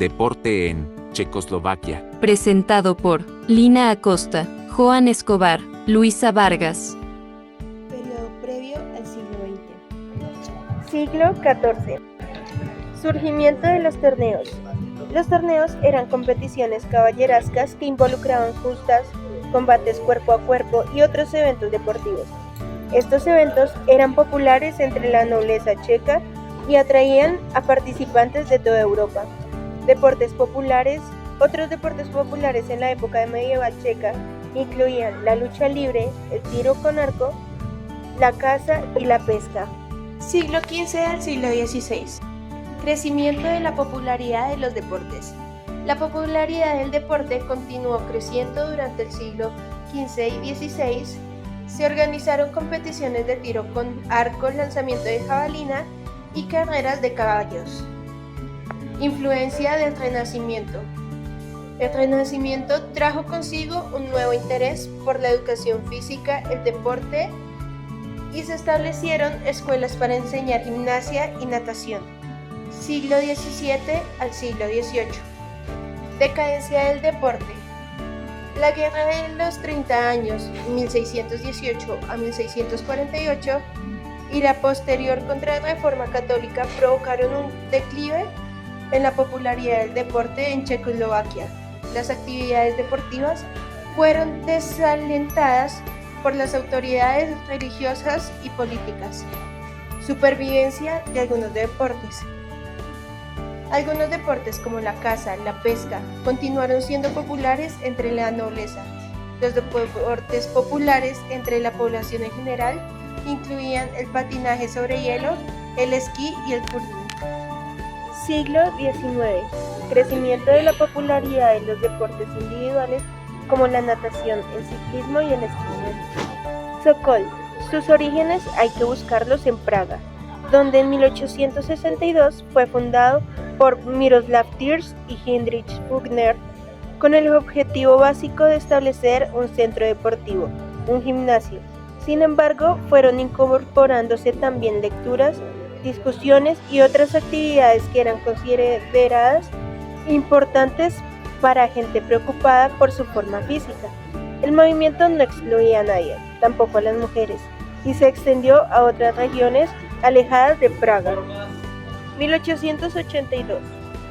deporte en Checoslovaquia. Presentado por Lina Acosta, Joan Escobar, Luisa Vargas. Periodo previo al siglo XX. Siglo XIV. Surgimiento de los torneos. Los torneos eran competiciones caballerascas que involucraban justas, combates cuerpo a cuerpo y otros eventos deportivos. Estos eventos eran populares entre la nobleza checa y atraían a participantes de toda Europa. Otros deportes populares en la época medieval checa incluían la lucha libre, el tiro con arco, la caza y la pesca. Siglo XV al siglo XVI. Crecimiento de la popularidad de los deportes. La popularidad del deporte continuó creciendo durante el siglo XV y XVI. Se organizaron competiciones de tiro con arco, lanzamiento de jabalina y carreras de caballos. Influencia del Renacimiento. El Renacimiento trajo consigo un nuevo interés por la educación física, el deporte, y se establecieron escuelas para enseñar gimnasia y natación. Siglo XVII al siglo XVIII. Decadencia del deporte. La Guerra de los 30 años, 1618 a 1648, y la posterior Contrarreforma católica provocaron un declive en la popularidad del deporte en Checoslovaquia. Las actividades deportivas fueron desalentadas por las autoridades religiosas y políticas. Supervivencia de algunos deportes. Algunos deportes como la caza, la pesca, continuaron siendo populares entre la nobleza. Los deportes populares entre la población en general incluían el patinaje sobre hielo, el esquí y el curling. Siglo XIX. Crecimiento de la popularidad de los deportes individuales como la natación, el ciclismo y el esquí. Sokol. Sus orígenes hay que buscarlos en Praga, donde en 1862 fue fundado por Miroslav Tirs y Heinrich Bugner, con el objetivo básico de establecer un centro deportivo, un gimnasio. Sin embargo, fueron incorporándose también lecturas, discusiones y otras actividades que eran consideradas importantes para gente preocupada por su forma física. El movimiento no excluía a nadie, tampoco a las mujeres, y se extendió a otras regiones alejadas de Praga. 1882.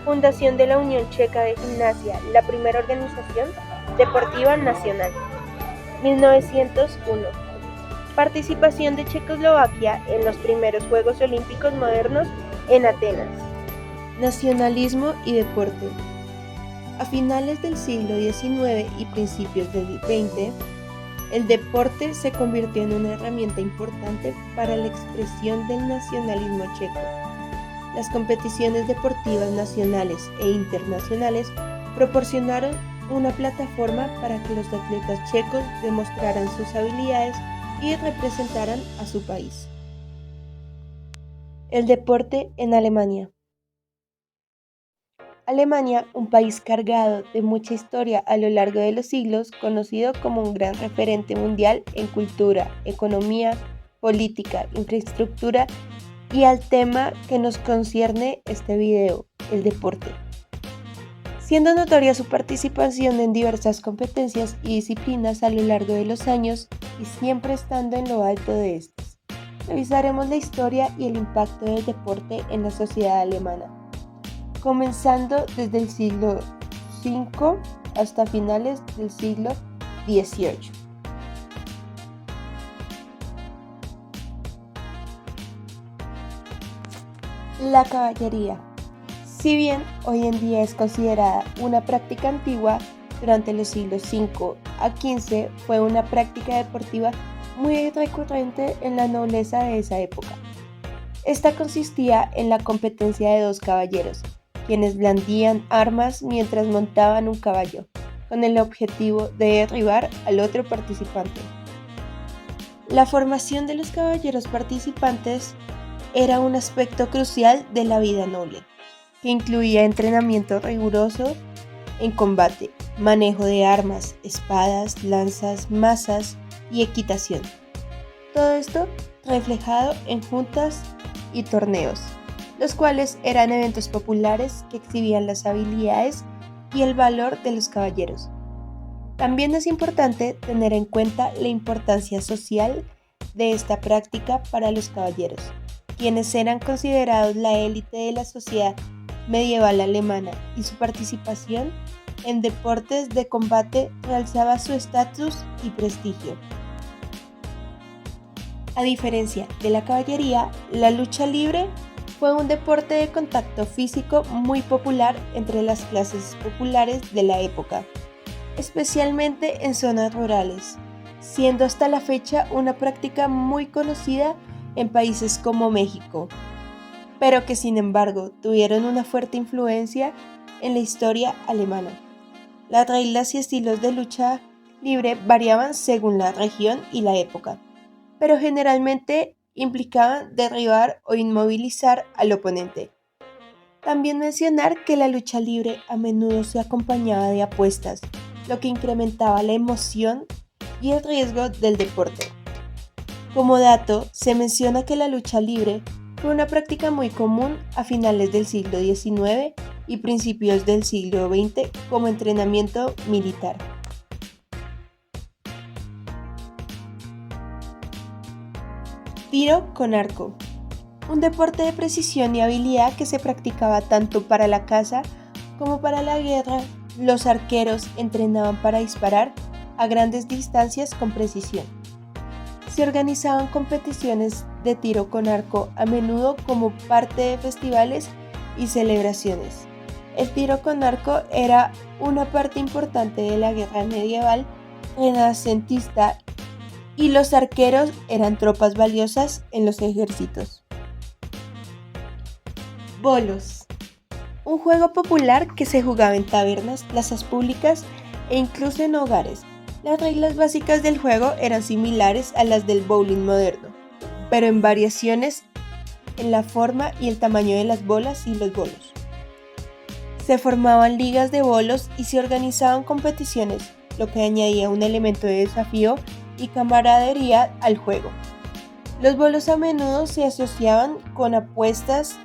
Fundación de la Unión Checa de Gimnasia, la primera organización deportiva nacional. 1901. Participación de Checoslovaquia en los primeros Juegos Olímpicos modernos en Atenas. Nacionalismo y deporte. A finales del siglo XIX y principios del XX, el deporte se convirtió en una herramienta importante para la expresión del nacionalismo checo. Las competiciones deportivas nacionales e internacionales proporcionaron una plataforma para que los atletas checos demostraran sus habilidades y representaran a su país. El deporte en Alemania. Alemania, un país cargado de mucha historia a lo largo de los siglos, conocido como un gran referente mundial en cultura, economía, política, infraestructura y al tema que nos concierne este video, el deporte. Siendo notoria su participación en diversas competencias y disciplinas a lo largo de los años y siempre estando en lo alto de estas, revisaremos la historia y el impacto del deporte en la sociedad alemana, comenzando desde el siglo V hasta finales del siglo XVIII. La caballería. Si bien hoy en día es considerada una práctica antigua, durante los siglos V a XV fue una práctica deportiva muy recurrente en la nobleza de esa época. Esta consistía en la competencia de dos caballeros, quienes blandían armas mientras montaban un caballo, con el objetivo de derribar al otro participante. La formación de los caballeros participantes era un aspecto crucial de la vida noble, que incluía entrenamiento riguroso en combate, manejo de armas, espadas, lanzas, mazas y equitación. Todo esto reflejado en juntas y torneos. los cuales eran eventos populares que exhibían las habilidades y el valor de los caballeros. También es importante tener en cuenta la importancia social de esta práctica para los caballeros, quienes eran considerados la élite de la sociedad medieval alemana, y su participación en deportes de combate realzaba su estatus y prestigio. A diferencia de la caballería, la lucha libre fue un deporte de contacto físico muy popular entre las clases populares de la época, especialmente en zonas rurales, siendo hasta la fecha una práctica muy conocida en países como México, pero que sin embargo tuvieron una fuerte influencia en la historia alemana. Las reglas y estilos de lucha libre variaban según la región y la época, pero generalmente implicaban derribar o inmovilizar al oponente. También mencionar que la lucha libre a menudo se acompañaba de apuestas, lo que incrementaba la emoción y el riesgo del deporte. Como dato, se menciona que la lucha libre fue una práctica muy común a finales del siglo XIX y principios del siglo XX como entrenamiento militar. Tiro con arco. Un deporte de precisión y habilidad que se practicaba tanto para la caza como para la guerra. Los arqueros entrenaban para disparar a grandes distancias con precisión. Se organizaban competiciones de tiro con arco a menudo como parte de festivales y celebraciones. El tiro con arco era una parte importante de la guerra medieval renacentista y los arqueros eran tropas valiosas en los ejércitos. Bolos. Un juego popular que se jugaba en tabernas, plazas públicas e incluso en hogares. Las reglas básicas del juego eran similares a las del bowling moderno, pero en variaciones en la forma y el tamaño de las bolas y los bolos. Se formaban ligas de bolos y se organizaban competiciones, lo que añadía un elemento de desafío y camaradería al juego. Los bolos a menudo se asociaban con apuestas,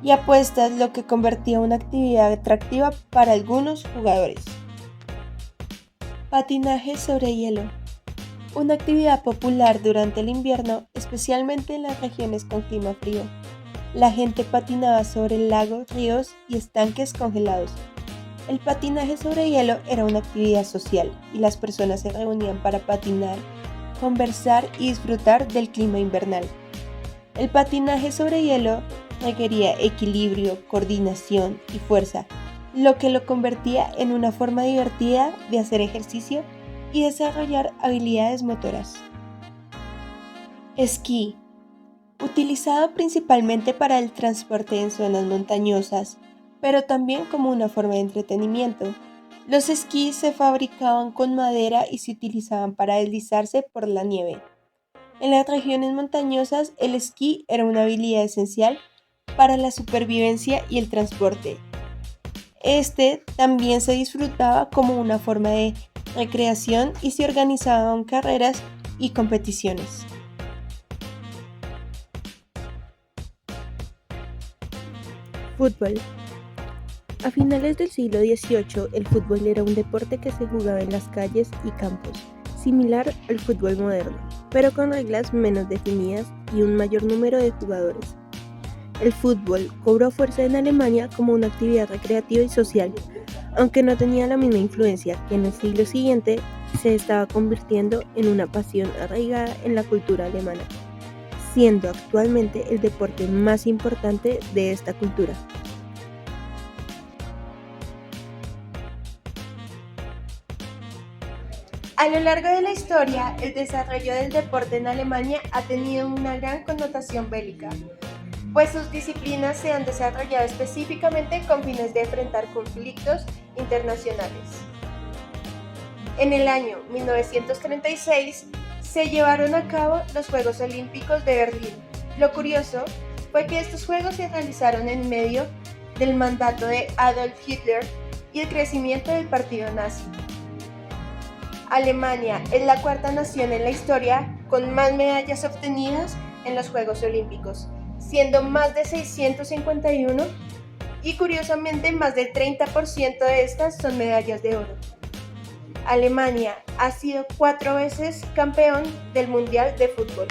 lo que convertía una actividad atractiva para algunos jugadores. Patinaje sobre hielo. Una actividad popular durante el invierno, especialmente en las regiones con clima frío. La gente patinaba sobre lagos, ríos y estanques congelados. El patinaje sobre hielo era una actividad social y las personas se reunían para patinar, conversar y disfrutar del clima invernal. El patinaje sobre hielo requería equilibrio, coordinación y fuerza, lo que lo convertía en una forma divertida de hacer ejercicio y desarrollar habilidades motoras. Esquí. Utilizado principalmente para el transporte en zonas montañosas, pero también como una forma de entretenimiento. Los esquís se fabricaban con madera y se utilizaban para deslizarse por la nieve. En las regiones montañosas, el esquí era una habilidad esencial para la supervivencia y el transporte. Este también se disfrutaba como una forma de recreación y se organizaban carreras y competiciones. Fútbol. A finales del siglo XVIII, el fútbol era un deporte que se jugaba en las calles y campos, similar al fútbol moderno, pero con reglas menos definidas y un mayor número de jugadores. El fútbol cobró fuerza en Alemania como una actividad recreativa y social, aunque no tenía la misma influencia que en el siglo siguiente, se estaba convirtiendo en una pasión arraigada en la cultura alemana, siendo actualmente el deporte más importante de esta cultura. A lo largo de la historia, el desarrollo del deporte en Alemania ha tenido una gran connotación bélica, pues sus disciplinas se han desarrollado específicamente con fines de enfrentar conflictos internacionales. En el año 1936 se llevaron a cabo los Juegos Olímpicos de Berlín. Lo curioso fue que estos Juegos se realizaron en medio del mandato de Adolf Hitler y el crecimiento del partido nazi. Alemania es la cuarta nación en la historia con más medallas obtenidas en los Juegos Olímpicos, siendo más de 651, y curiosamente más del 30% de estas son medallas de oro. Alemania ha sido 4 veces campeón del Mundial de Fútbol.